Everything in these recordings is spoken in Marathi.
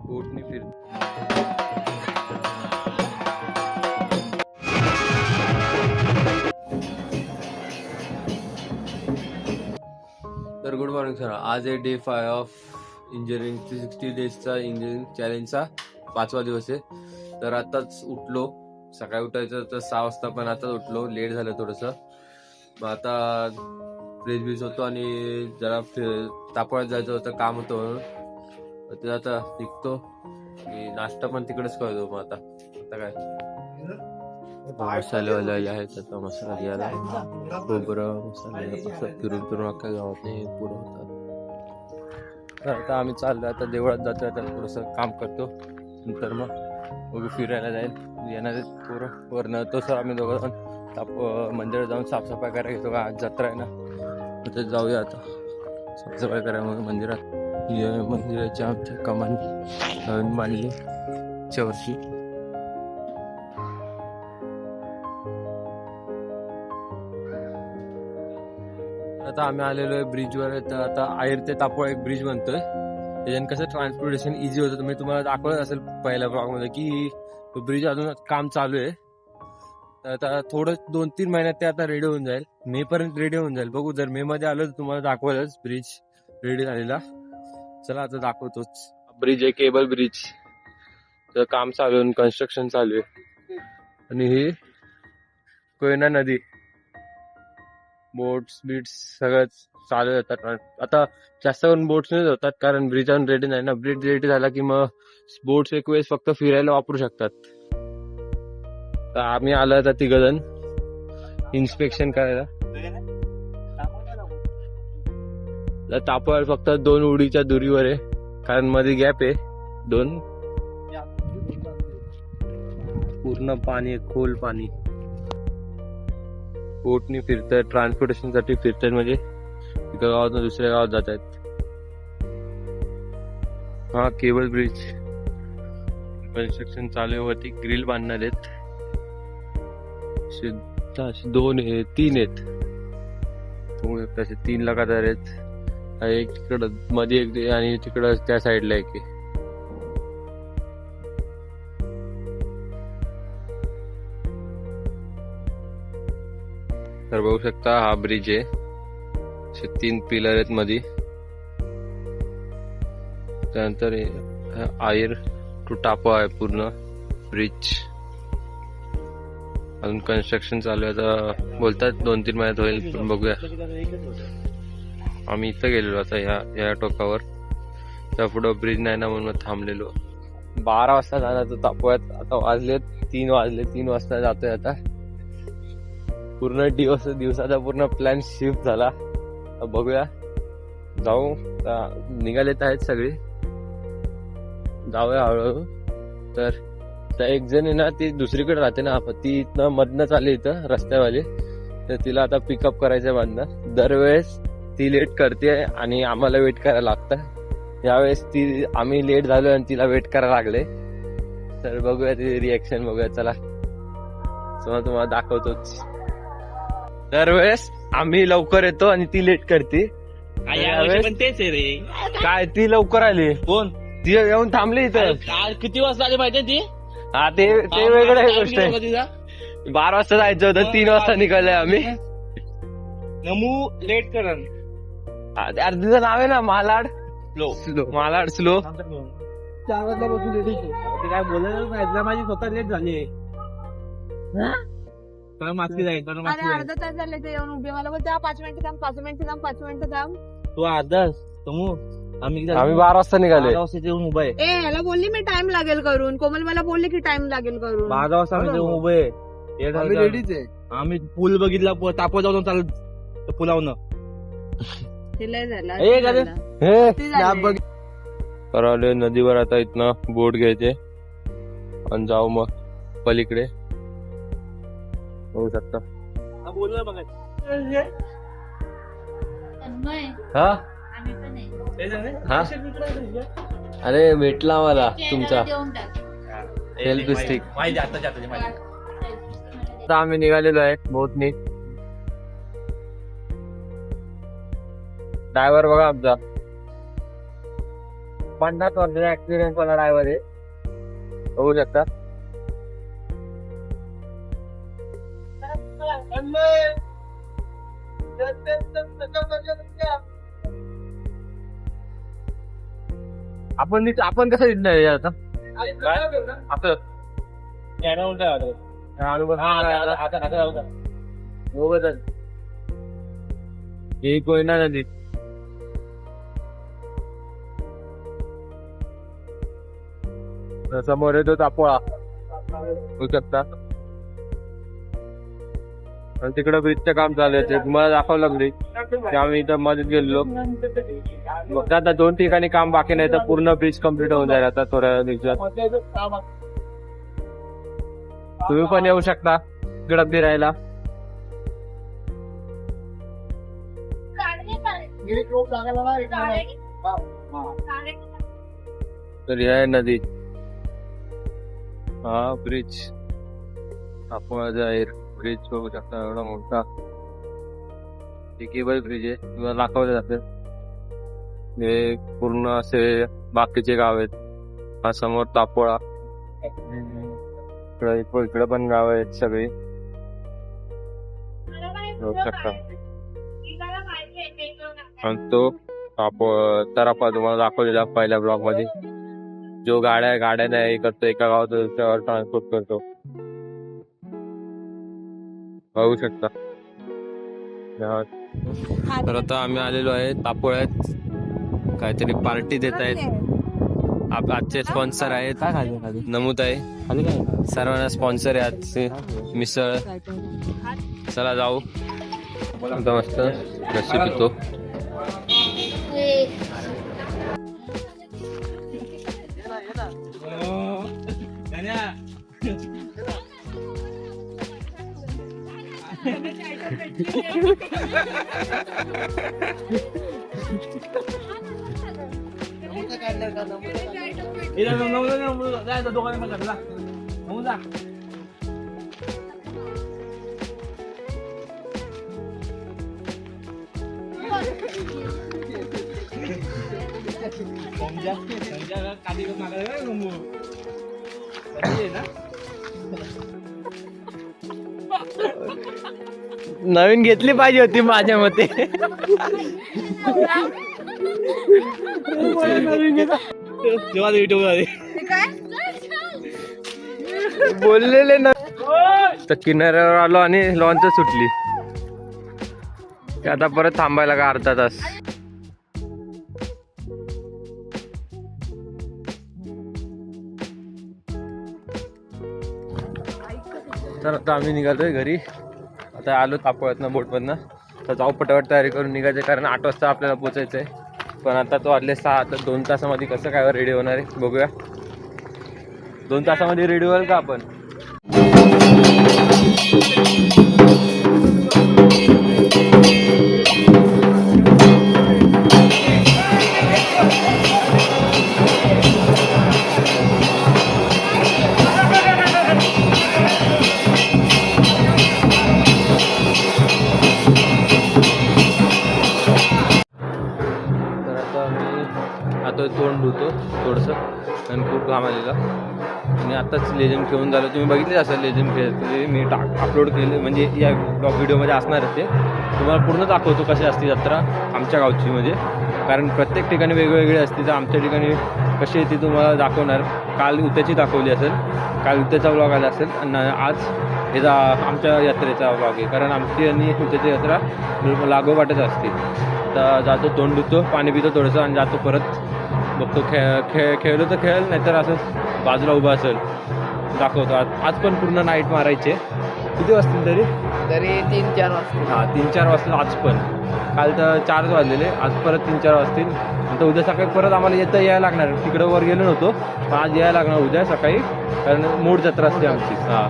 बोटनी फिर तर गुड मॉर्निंग सर. आज आहे डे 5 ऑफ इंजिनिअरिंग 360 डेजचा इंजिनिअरिंग चॅलेंजचा 5वा दिवस आहे. तर आताच उठलो. सकाळी उठायचं तर 6 वाजता, पण आताच उठलो, लेट झालं थोडंसं. मग आता फ्रेश बीस होतो आणि जरा तापोळ्यात जायचं होतं, काम होतं म्हणून ते आता निघतो. नाश्ता पण तिकडेच करतो. मग आता काय मसालेवाले आहेत, आता मसाला घ्यायला खोबरं मसाले असं फिरून फिरून अख्ख्या गावात नाही पुरं होतात. तर आता आम्ही चाललो, आता देवळात जातो, आता थोडंसं काम करतो, नंतर मग फिरायला जाईल. येणारे पोरं वरनं तो सर आम्ही दोघं मंदिरात जाऊन साफसफाई करायला घेतो. आज जत्रा आहे ना, तिथे जाऊया आता साफसफाई करायला. मग मंदिरात मंदिराच्या आमच्या कमानी नवीन बांधली वर्षी. आता आम्ही आलेलो आहे ब्रिजवर. तर आता आयर ते तापोळा एक ब्रिज बनतोय. त्याच्यानं कसं ट्रान्सपोर्टेशन इझी होतं. मी तुम्हाला दाखवत असेल पहिल्या ब्लॉगमध्ये की तो ब्रिज अजून काम चालू आहे. तर आता थोडं 2-3 महिन्यात ते आता रेडी होऊन जाईल. मे पर्यंत रेडी होऊन जाईल. बघू, जर मे मध्ये आलं तर तुम्हाला दाखवायलाच ब्रिज रेडी झालेला. चला आता दाखवतोच. ब्रिज आहे, केबल ब्रिज. तर काम चालू आहे, कन्स्ट्रक्शन चालू आहे. आणि ही कोयना नदी, बोट्स बीट्स सगळंच चालू येतात. आता जास्त करून बोट्स नाही होतात, कारण ब्रिज अजून रेडी नाही ना. ब्रिज रेडी झाला की मग बोट्स एक वेळेस फक्त फिरायला वापरू शकतात. तर आम्ही आलो आता 3 जण इन्स्पेक्शन करायला. तापोळ फक्त 2 उडीच्या दुरीवर आहे, कारण मध्ये गॅप आहे 2. पूर्ण पाणी, खोल पाणी. बोटनी फिरतात, ट्रान्सपोर्टेशन साठी फिरतात, म्हणजे एका गावातून दुसऱ्या गावात जात आहेत. हा केबल ब्रिज कन्स्ट्रक्शन चालू आहे. वरती ग्रिल बांधणार आहेत. 2 आहेत, 3 आहेत, तसे 3 लगातार आहेत. एक तिकडं मध्ये एक आणि तिकडं त्या साईडला एक आहे. तर बघू शकता हा ब्रिज आहे. 3 पिलर आहेत मध्ये. त्यानंतर आयर टू टापा आहे पूर्ण ब्रिज. अजून कन्स्ट्रक्शन चालू आहे. आता बोलतात 2-3 महिन्यात होईल, पण बघूया. आम्ही इथं गेलेलो आता या टोकावर. त्या पुढं ब्रिज नाही ना, म्हणून थांबलेलो. 12 वाजता जाणार तो तापोळ्यात. आता वाजले 3 वाजले. 3 वाजता जातोय आता. पूर्ण दिवसाचा पूर्ण प्लॅन शिफ्ट झाला. बघूया, जाऊ. निघालेत आहेत सगळे, जाऊया हळूहळू. तर एक जण आहे ना, ती दुसरीकडे राहते ना, ती इथनं मधनं चालली इथं रस्त्यावाली. तर तिला आता पिकअप करायचं मधनं. दरवेळेस ती लेट करते आणि आम्हाला वेट करायला लागतं. यावेळेस आम्ही लेट झालो आणि तिला वेट करायला लागले. तर बघूया ती रिॲक्शन, बघूया. चला तुम्हाला दाखवतोच. दरवेळेस आम्ही लवकर येतो आणि ती लेट करते. पण तेच आहे रे. काय, ती लवकर आली? कोण? ती येऊन थांबली इथं. किती वाजता आली माहिती ती? हा, ते वेगळं गोष्ट आहे. 12 वाजता जायचं होतं, 3 वाजता निघालोय आम्ही. नमू लेट करण. तिचं नाव आहे ना मालाड. मालाड स्लो. 4 वाजल्यापासून रेडी. ते काय बोलायला नाही, माझी स्वतः लेट झाली. मागची जाईल. अर्धा तास झाले ते येऊन उभे. मला बोलते 5 मिनिटं थांब, 5 मिनिटं थांब, 5 मिनिटं थांब. तू अर्धा तमू आम्ही 12 वाजता निघाले. 12 वाजता येऊन उभा आहे. याला बोलली मी टाइम लागेल करून. कोमल मला बोलले की टाइम लागेल करून. 12 वाजता आम्ही येऊन उभे आहे. रेडीच आहे. आम्ही पूल बघितला, तापो जाऊन चालत पुलावनं. परवाले नदीवर आता इथनं बोट घ्यायचे आणि जाऊ मग पलीकडे. होऊ शकता. बोललं बघा. हा हा, अरे भेटला मला तुमचा सेल्फी स्टिक. आता आम्ही निघालेलो आहे बोटनी. ड्रायव्हर बघा आमचा. 50 वर्षाचा एक्सपिरियन्स वाला ड्रायव्हर आहे, बघू शकता. आपण कसं दिसणार आता असं हे कोयना नदी. समोर येतो तापोळा, बघू शकता. आणि तिकडं ब्रिजचं काम चालू आहे, ते तुम्हाला दाखवलं ब्रिज. ते आम्ही इथं मध्येच गेलो. बघता आता 2 ठिकाणी काम बाकी नाही, तर पूर्ण ब्रिज कम्प्लीट होऊन जाईल आता थोड्या दिवसात. तुम्ही पण येऊ शकता इकडं फिरायला. तर ही आहे नदी, हा ब्रिज, तापोळाचा ब्रिज बघू शकता. एवढा मोठा केबल ब्रिज आहे, तुम्हाला दाखवलं जातं. हे पूर्ण असे बाकीचे गाव आहेत. हा समोर तापोळा, इकडे पण गाव आहेत सगळी, बघू शकता. आणि तो तरापा तुम्हाला दाखवलेला पहिल्या ब्लॉक मध्ये, जो गाड्या नाही करतो एका गावातून दुसऱ्यावर ट्रान्सपोर्ट करतो, बघू शकता. तर आता आम्ही आलेलो आहे तापोळ्यात, काहीतरी पार्टी देत आहेत. आजचे स्पॉन्सर आहेत नमूद आहे, सर्वांना स्पॉन्सर आहे आजचे मिसळ. चला जाऊ, आता मस्त लस्सी पितो. नवीन घेतली पाहिजे होती माझ्या मते. बोललेले ना, तर किनाऱ्यावर आलो आणि लॉन्च सुटली. आता परत थांबायला का अर्धा तास. तर आता आम्ही निघालोय घरी. आता आलो तापोळ्यातनं बोटमधनं, तर जाऊ पटापट तयारी करून निघायचं, कारण 8 वाजता आपल्याला पोचायचं आहे. पण आता तो वाजले 6, तर 2 तासामध्ये कसं काय रेडी होणार आहे बघूया. 2 तासामध्ये रेडी होईल का आपण. आता तोंड धुतो थोडंसं, आणि खूप घाम आलेला. आणि आताच लेझिम खेळून झालं, तुम्ही बघितले असेल लेझिम खेळते मी अपलोड केले, म्हणजे या ब्लॉग व्हिडिओमध्ये असणार ते. तुम्हाला पूर्ण दाखवतो कशी असते जत्रा आमच्या गावची, म्हणजे कारण प्रत्येक ठिकाणी वेगवेगळी असते, तर आमच्या ठिकाणी कशी आहे ती तुम्हाला दाखवणार. काल उद्याची दाखवली असेल, काल उद्याचा ब्लॉग आला असेल, आणि आज याचा आमच्या यात्रेचा ब्लॉग आहे, कारण आमची आणि उद्याची यात्रा लागोपाठच असते. आता जातो, तोंड धुतो, पाणी पितो थोडंसं, आणि जातो परत. बघतो खेळलो तर खेळेल, नाहीतर असंच बाजूला उभा असेल. दाखवतो. आज पण पूर्ण नाईट मारायचे. किती वाजतील तरी 3-4 वाजता. हां 3-4 वाजता आज पण. काल तर 4 वाजलेले, आज परत 3-4 वाजतील. नंतर उद्या सकाळी परत आम्हाला यायला लागणार. तिकडं वर गेलो नव्हतो, पण आज यायला लागणार उद्या सकाळी, कारण मूळ जत्रा असते आमची. हां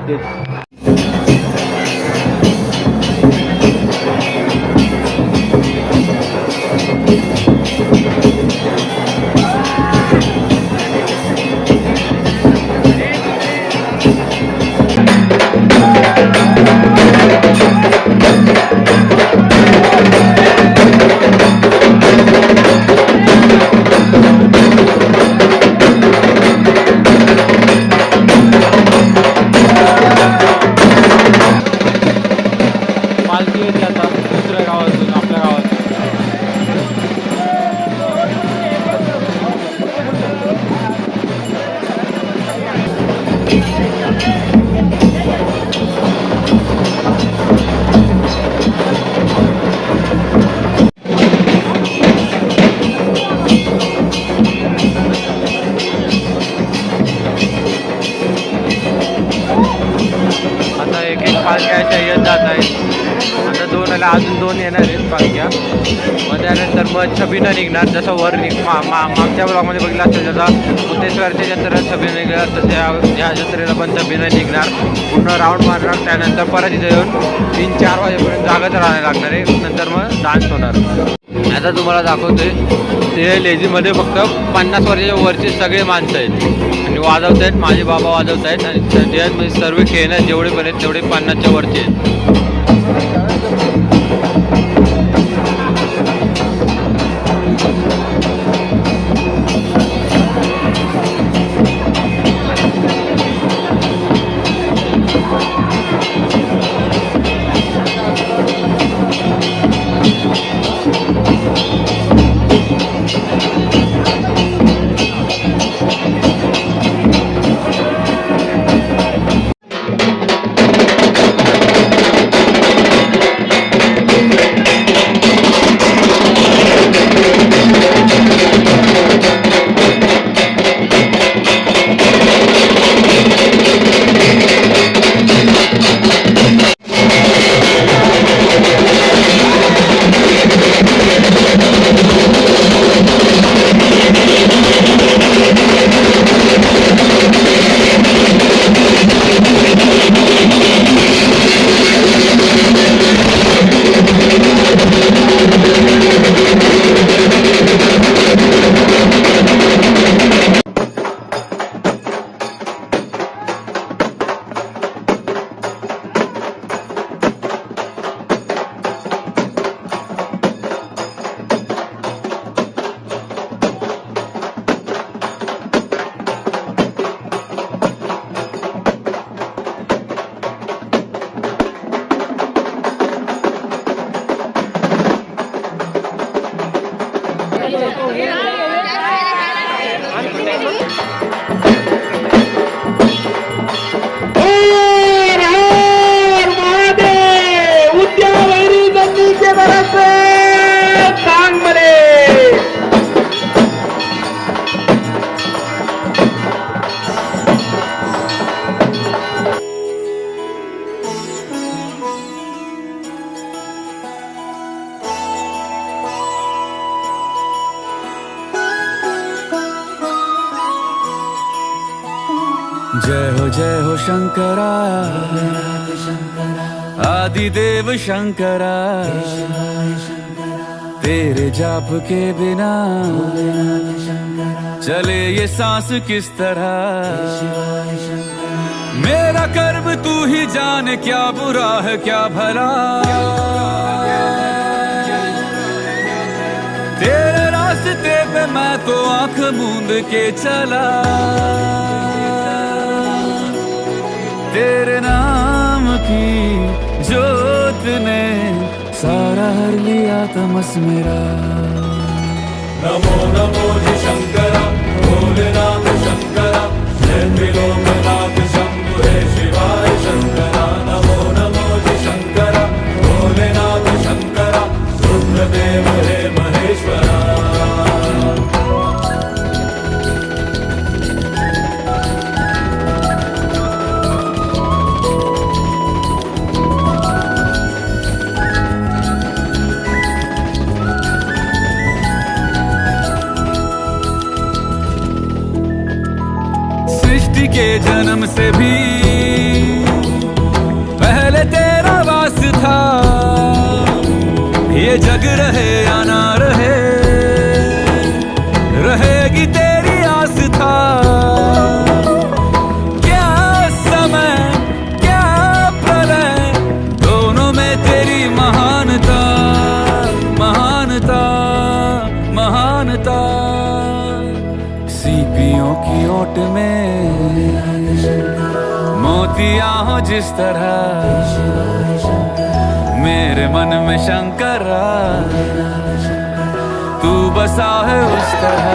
तेच. मग छबीनं निघणार. जसं वर मागच्या ब्लॉगमध्ये बघितलं असेल जसं मुक्तेश्वरच्या जत्रेला छबीनं निघणार तसं ह्या जत्रेला पण छबीनं निघणार. पूर्ण राऊंड मारणार. त्यानंतर परत इथे येऊन 3-4 वाजेपर्यंत जागच राहायला लागणार आहे. नंतर मग डान्स होणार. आता तुम्हाला दाखवतोय ते लेझीमध्ये फक्त 50 वर्षाच्या वरचे सगळे माणसं आहेत आणि वाजवत आहेत. माझे बाबा वाजवत आहेत आणि त्याच्यामध्ये सर्व खेळणं जेवढे पण आहेत तेवढे 50च्या वरचे आहेत. जय हो शंकरा आदिदेव शंकरा तेरे जाप के बिना चले ये सांस किस तरह मेरा कर्म तू ही जाने क्या बुरा है क्या भला तेरे रास्ते पे मैं तो आंख मूंद के चला तेरे नाम की जोत ने सारा हर लिया तमस मेरा नमो नमो जी शंकरा भोलेनाथ शंकरा जय त्रिलोकनाथ शंभु हे शिवाय शंकरा नमो नमो जी शंकरा भोलेनाथ शंकरा रुद्रदेव हे महेश्वरा के जन्म से भी पहले तेरा वास था ये जग रहे या ना रहे रहेगी तेरी आस था क्या समय क्या प्रलय दोनों में तेरी महानता महानता महानता सीपियों की ओट में मोतिया हो जिस तरह मेरे मन में शंकरा तू बसा है उस तरह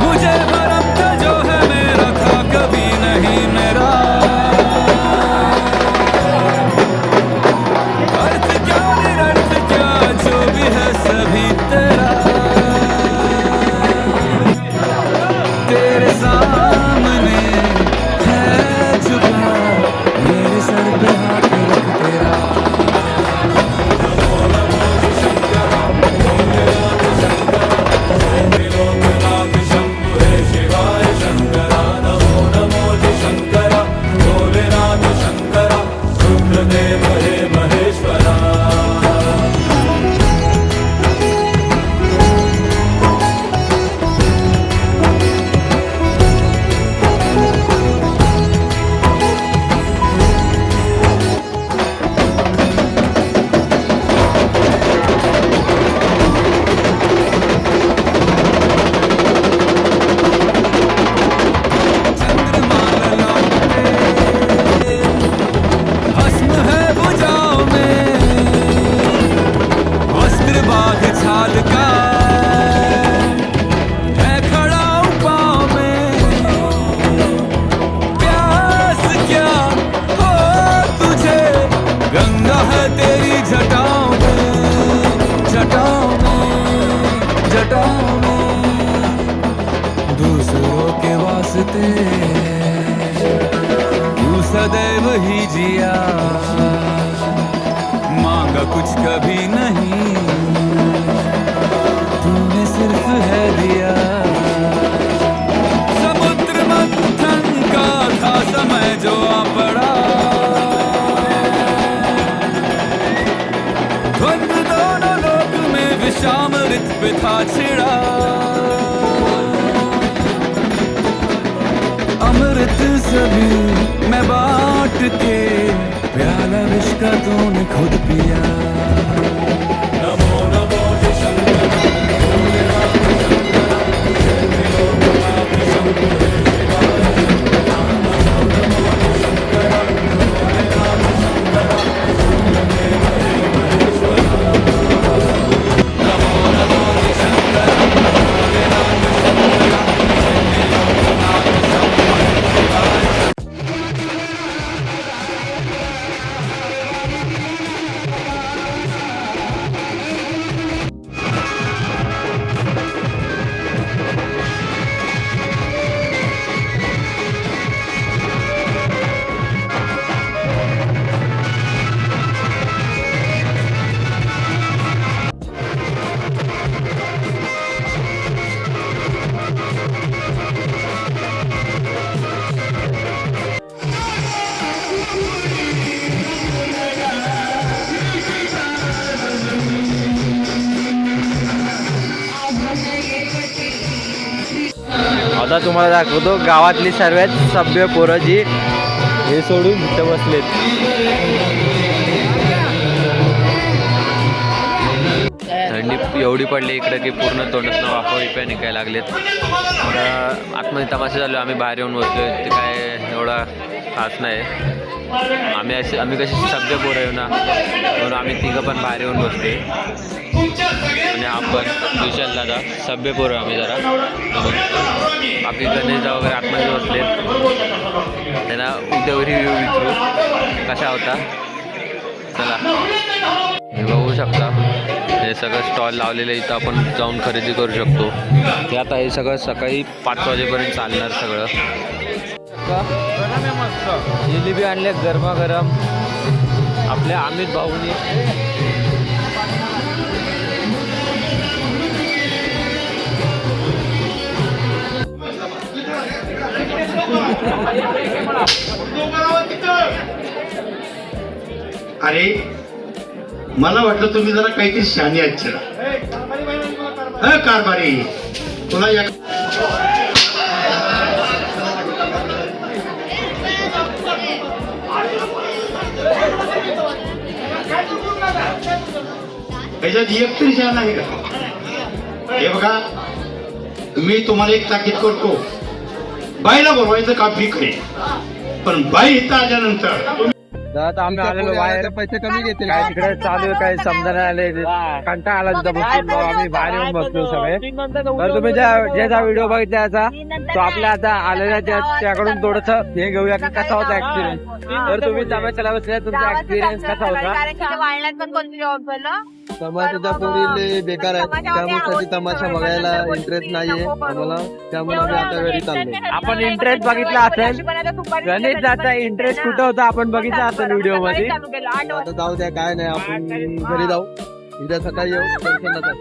मुझे भरम था जो है मेरा था कभी नहीं मेरा अर्थ क्या निरर्थ क्या जो भी है सभी तेरा तेरे सामने है झुका मेरे सर पे हाथ रख तेरा नमो नमो शंकरा घटाओं में दूसरों के वास्ते तू सदैव ही जिया, मांगा कुछ कभी नहीं, तूने सिर्फ है दिया। समुद्र मंथन का था समय जो आ पड़ा, द्वंद्व दोनों लोक में विषामृत पे था छिड़ा। अमृत सभी मैं बांट के, प्याला विष का तूने खुद पिया। नमो नमो शंकर आता तुम्हाला दाखवतो गावातली सर्वात सभ्य पोरं जी हे सोडून इथं बसलेत. थंडी एवढी पडली इकडे की पूर्ण तोंडातनं वाफा विप्या निघायला लागलेत. आतमध्ये तमाशा चालू, आम्ही बाहेर येऊन बसलोय. ते काय एवढा खास नाही. आम्ही कशी सभ्य पोरं येऊ ना, म्हणून आम्ही तिघं पण बाहेर येऊन बसले. आणि आपण विशाल दादा सभ्य पोरं आम्ही जरा बाकी गणेशदा वगैरे आतमध्ये बसलेत. त्यांना उद्यावर रिव्ह्यू विचारू कशा होता. चला हे बघू शकता, हे सगळं स्टॉल लावलेलं इथं आपण जाऊन खरेदी करू शकतो. ते आता हे सगळं सकाळी 5 वाजेपर्यंत चालणार सगळं. जिलेबी आणले गरमागरम आपल्या अमित भाऊनी. अरे मला वाटलं तुम्ही जरा काहीतरी शानी अच्छा कारभारी तुला या त्याच्यात एक तरी शान आहे का? हे बघा, मी तुम्हाला एक ताकीद करतो, बाईला बोलवायचं काम मी करेन, पण बाई इथं आल्यानंतर आता आम्ही आलेलो बाहेर. पैसे कमी घेतील काय तिकडे चालू आहे, काय समजा नाही आले. कंटाळा आला तिथं बसून, आम्ही बाहेर येऊन बसलो सगळे. तर तुम्ही ज्याचा व्हिडिओ बघितला तो आपल्या आता आलेल्या त्याकडून थोडस हे घेऊया की कसा होता एक्सपिरियन्स. तर तुम्ही तमाशाला बसल्या, तुमचा एक्सपिरियन्स कसा होता? वाळण्यात पण कोणती जॉब झालं तमाशाच्या पोरी बेकार आहे, त्यामुळे तमाशा बघायला इंटरेस्ट नाहीये आम्हाला, त्यामुळे आम्ही आता घरी चाललो. आपण इंटरेस्ट बघितला असेल, गणेश जाता इंटरेस्ट कुठं होता आपण बघितला असेल व्हिडिओ मध्ये. आता जाऊ द्या, काय नाही, आपण घरी जाऊ, उद्या सकाळी येऊ. टेन्शन नका.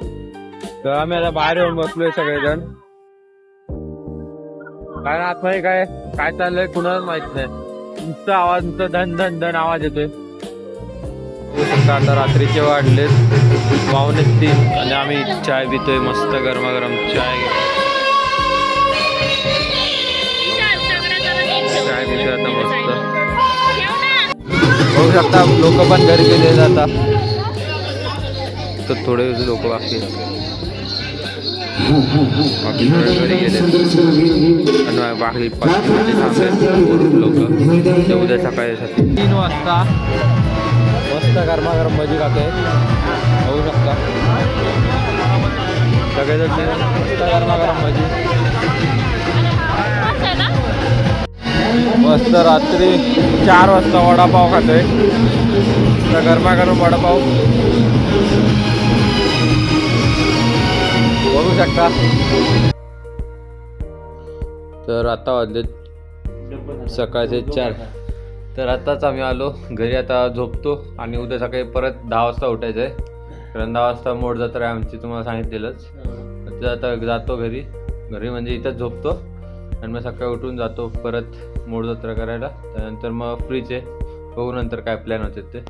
तर आम्ही आता बाहेर येऊन बसलोय सगळेजण, कारण आतमध्ये काय काय चाललंय कुणाला माहित नाही. नुसतं आवाज, नुसतं धन धन धन आवाज येतोय. आता रात्रीचे वाढलेत 2:45 आणि आम्ही चाय पितोय, मस्त गरमागरम चाय पितोय आता मस्त. बघू शकता लोक पण घरी गेले जातात, तर थोडे लोक बाकी घरी गेले आणि बाकी 5 लोक ते उद्या सकाळीसाठी 3 वाजता मस्त गरमागरम भजी खाते. होऊ शकता सगळेजण मस्त गरमागरम भजी. मस्त रात्री 4 वाजता वडापाव खातोय, गरमागरम वडापाव. बघू बघू शकता. तर आता वाजले सकाळचे 4. तर आताच आम्ही आलो घरी. आता झोपतो आणि उद्या सकाळी परत 10 वाजता उठायचं आहे. कारण 10 वाजता मोड जत्रा आहे आमची, तुम्हाला सांगितलेलंच. तर आता जातो घरी म्हणजे इथंच झोपतो आणि मग सकाळी उठून जातो परत मोड जत्रा करायला. त्यानंतर मग फ्रीच आहे, बघू नंतर काय प्लॅन होते ते.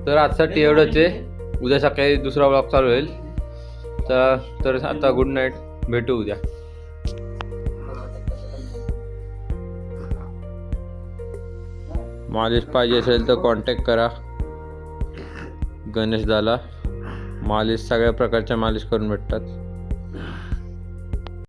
तर आजसाठी एवढंच आहे. उद्या सकाळी दुसरा ब्लॉग चालू होईल. तर आता गुड नाईट, भेटू उद्या. मालिश पाहिजे असेल तर कॉन्टॅक्ट करा गणेशदाला. मालिश सगळ्या प्रकारच्या मालिश करून भेटतात.